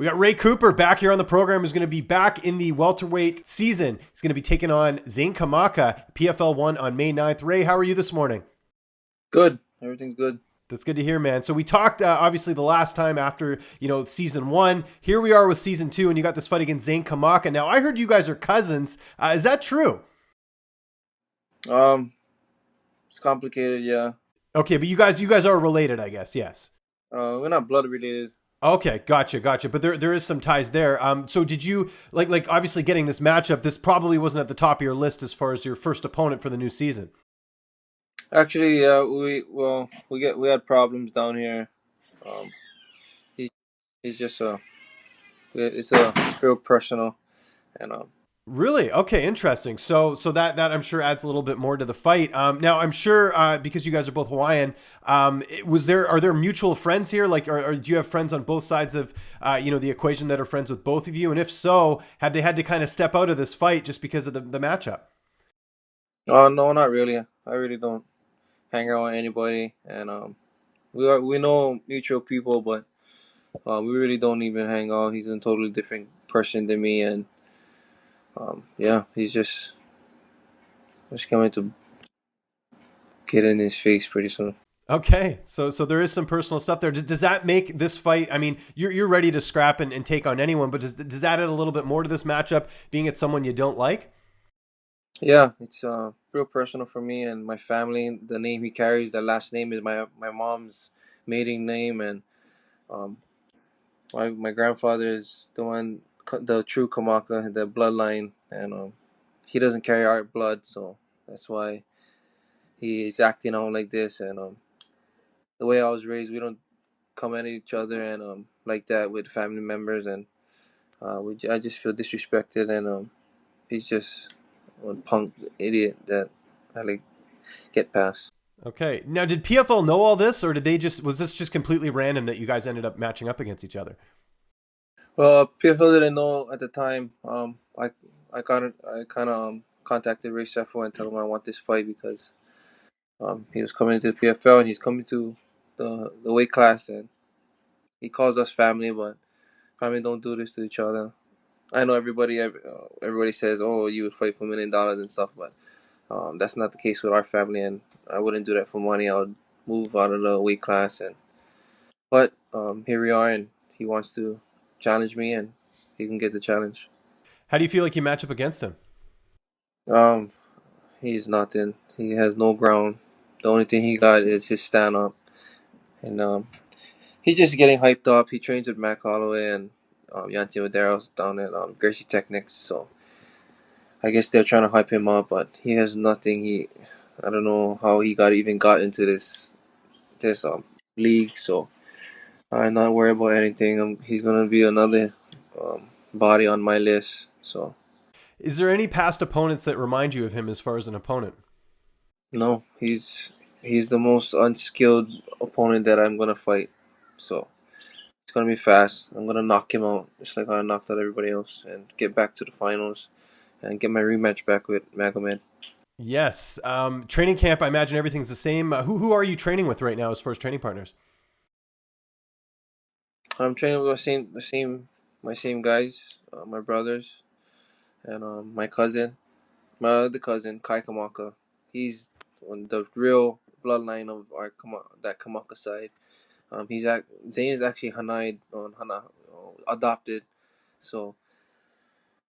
We got Ray Cooper back here on the program, who's going to be back in the welterweight season. He's going to be taking on Zane Kamaka, PFL 1 on May 9th. Ray, how are you this morning? Good. Everything's good. That's good to hear, man. So we talked obviously the last time after, season 1. Here we are with season 2, and you got this fight against Zane Kamaka. Now, I heard you guys are cousins. Is that true? It's complicated, yeah. Okay, but you guys are related, I guess. Yes. We're not blood related. Okay, gotcha. But there is some ties there. So did you like obviously getting this matchup? This probably wasn't at the top of your list as far as your first opponent for the new season. Actually, we had problems down here. He's just it's a real personal, and Really? Okay, interesting. So that I'm sure adds a little bit more to the fight. Now I'm sure because you guys are both Hawaiian, are there mutual friends here? Like, or do you have friends on both sides of the equation that are friends with both of you? And if so, have they had to kind of step out of this fight just because of the matchup? no, not really. I really don't hang out with anybody, and we know mutual people, but we really don't even hang out. He's a totally different person than me, and he's just coming to get in his face pretty soon. Okay, so there is some personal stuff there. Does that make this fight? I mean, you're ready to scrap and take on anyone, but does that add a little bit more to this matchup, being it's someone you don't like? Yeah, it's real personal for me and my family. The name he carries, the last name is my mom's maiden name, and um, my grandfather is the true Kamaka, the bloodline, and he doesn't carry our blood, so that's why he is acting out like this. And the way I was raised, we don't come at each other and like that with family members, and I just feel disrespected, and he's just a punk idiot that I get past. Okay. Now, did PFL know all this, or was this just completely random that you guys ended up matching up against each other? Well, PFL didn't know at the time. I kind of contacted Ray Seffo and told him I want this fight because he was coming into the PFL and he's coming to the weight class, and he calls us family, but family don't do this to each other. I know everybody says, "Oh, you would fight for $1 million and stuff," but that's not the case with our family, and I wouldn't do that for money. I would move out of the weight class, but here we are, and he wants to challenge me, and he can get the challenge. How do you feel like you match up against him? He's nothing. He has no ground. The only thing he got is his stand up, and he's just getting hyped up. He trains with Mac Holloway and Yanti Madero's down at Gracie Technics, so I guess they're trying to hype him up, but he has nothing. I don't know how he even got into this league, so I'm not worried about anything. He's gonna be another body on my list. So, is there any past opponents that remind you of him as far as an opponent? No, he's the most unskilled opponent that I'm gonna fight. So it's gonna be fast. I'm gonna knock him out just like I knocked out everybody else, and get back to the finals, and get my rematch back with Magomed. Yes. Training camp, I imagine everything's the same. Who are you training with right now as far as training partners? I'm training with my same guys, my brothers, and my cousin, my other cousin, Kai Kamaka. He's on the real bloodline of that Kamaka side. Zane is actually Hana adopted. So,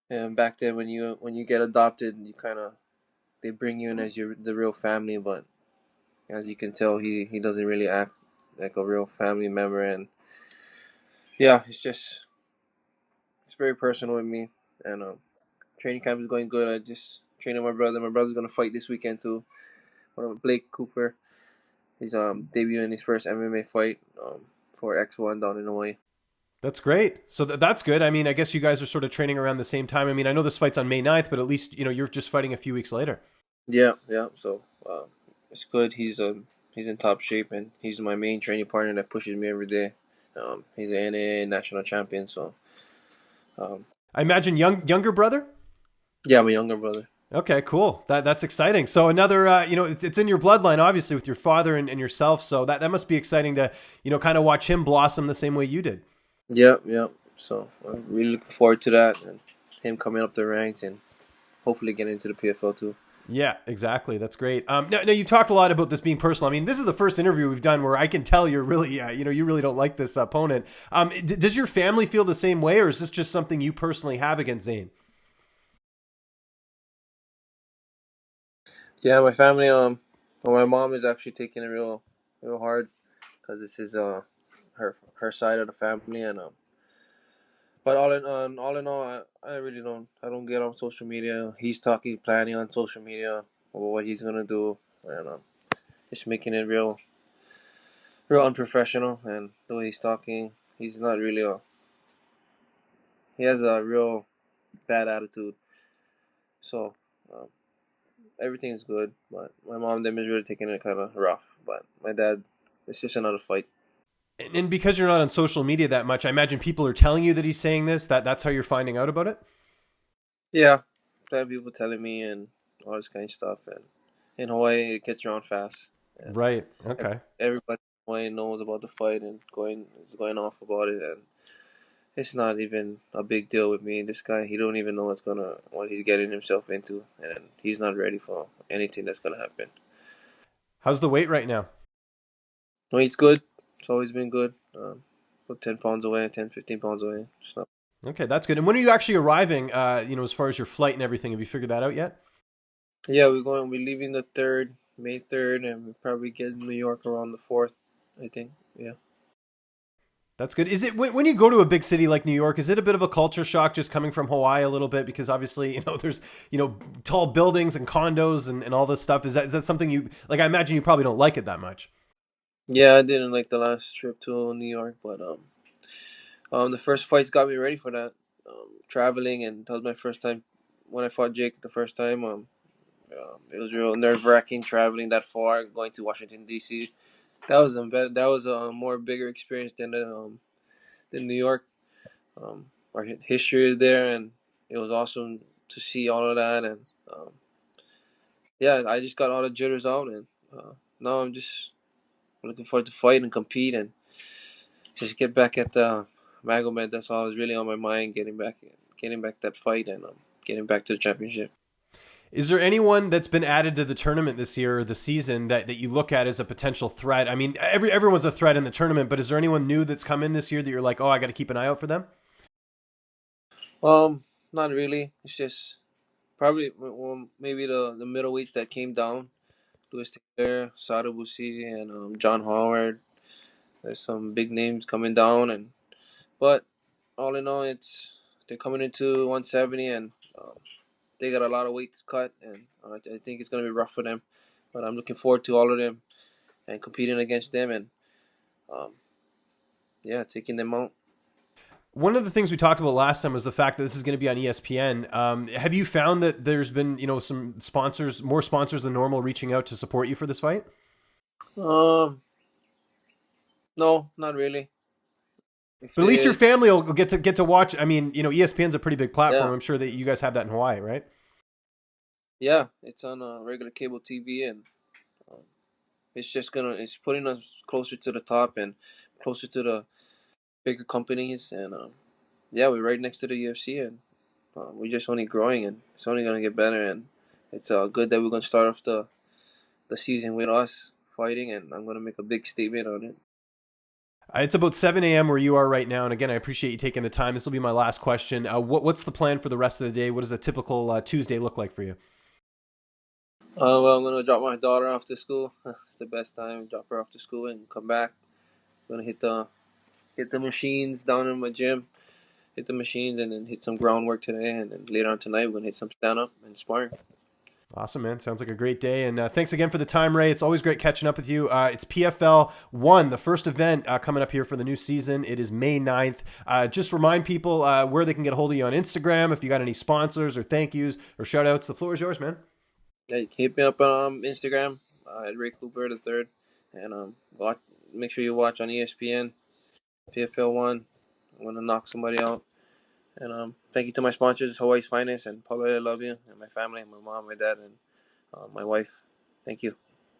and back then when you get adopted, they bring you in as the real family, but as you can tell, he doesn't really act like a real family member, and yeah, it's very personal with me, and training camp is going good. I just training my brother. My brother's gonna fight this weekend too. Blake Cooper. He's debuting his first MMA fight for X1 down in Hawaii. That's great. So that's good. I mean, I guess you guys are sort of training around the same time. I mean, I know this fight's on May 9th, but at least, you're just fighting a few weeks later. Yeah. So it's good. He's in top shape, and he's my main training partner that pushes me every day. He's an NAA national champion, so. I imagine younger brother? Yeah, my younger brother. Okay, cool. That's exciting. So another, it's in your bloodline, obviously, with your father and yourself. So that must be exciting to, kind of watch him blossom the same way you did. Yeah. So I'm really looking forward to that and him coming up the ranks and hopefully getting into the PFL too. Yeah, exactly. That's great. Now you've talked a lot about this being personal. I mean, this is the first interview we've done where I can tell you're really, you really don't like this opponent. Does your family feel the same way, or is this just something you personally have against Zane? Yeah, my family. Well, my mom is actually taking it real hard because this is her side of the family, and but all in all, I really I don't get on social media. He's planning on social media about what he's gonna do, and it's making it real unprofessional. And the way he's talking, he's not really he has a real bad attitude. So um, everything is good, but my mom them is really taking it kind of rough. But my dad, it's just another fight. And because you're not on social media that much, I imagine people are telling you that he's saying this. That's how you're finding out about it. Yeah, bad people telling me and all this kind of stuff. And in Hawaii, it gets around fast. And Right. Okay. everybody in Hawaii knows about the fight and is going off about it. And it's not even a big deal with me. This guy, he don't even know what he's getting himself into, and he's not ready for anything that's gonna happen. How's the weight right now? No, he's good. It's always been good. Put 10 pounds away, 10, 15 pounds away. It's not. Okay, that's good. And when are you actually arriving? As far as your flight and everything, have you figured that out yet? Yeah, we're leaving the 3rd, May 3rd, and we probably get in New York around the 4th, I think. Yeah. That's good. Is it when you go to a big city like New York? Is it a bit of a culture shock just coming from Hawaii a little bit because obviously there's tall buildings and condos and all this stuff. Is that something you like? I imagine you probably don't like it that much. Yeah, I didn't like the last trip to New York, but the first fights got me ready for that. Traveling, and that was my first time when I fought Jake the first time. It was real nerve wracking traveling that far, going to Washington D.C. That was a more bigger experience than New York. Our history is there, and it was awesome to see all of that. And yeah, I just got all the jitters out, and now I'm just looking forward to fight and compete and just get back at the Magomed. That's all was really on my mind. Getting back that fight, and getting back to the championship. Is there anyone that's been added to the tournament this year or the season that you look at as a potential threat? I mean, everyone's a threat in the tournament, but is there anyone new that's come in this year that you're like, oh, I got to keep an eye out for them? Not really. It's just probably maybe the middleweights that came down. Louis Taylor, Sada Busi, and John Howard. There's some big names coming down, but all in all, they're coming into 170, and they got a lot of weight to cut, and I think it's gonna be rough for them. But I'm looking forward to all of them and competing against them, and um, yeah, taking them out. One of the things we talked about last time was the fact that this is going to be on ESPN. Have you found that there's been, some sponsors, more sponsors than normal, reaching out to support you for this fight? Um, no, not really. If But at there least your is, family will get to watch. I mean, ESPN's a pretty big platform. yeah, I'm sure that you guys have that in Hawaii, right? yeah, it's on regular cable TV, and um, it's putting us closer to the top and closer to the bigger companies, and yeah, we're right next to the UFC, and we're just only growing, and it's only gonna get better, and it's good that we're gonna start off the season with us fighting, and I'm gonna make a big statement on it. It's about 7 a.m. where you are right now. And again, I appreciate you taking the time. This will be my last question. What's the plan for the rest of the day? What does a typical Tuesday look like for you? Well, I'm gonna drop my daughter off to school. It's the best time. Drop her off to school and come back. Gonna hit the machines down in my gym. Hit the machines and then hit some groundwork today, and then later on tonight we're gonna hit some stand up and sparring. Awesome, man. Sounds like a great day. And thanks again for the time, Ray. It's always great catching up with you. It's PFL 1, the first event coming up here for the new season. It is May 9th. Just remind people where they can get a hold of you on Instagram. If you got any sponsors or thank yous or shout outs, the floor is yours, man. Hey, hit me up on Instagram at Ray Cooper the third, and make sure you watch on ESPN PFL 1. I'm gonna knock somebody out. And thank you to my sponsors, Hawaii's Finest, and Paula, I love you, and my family, my mom, my dad, and my wife. Thank you.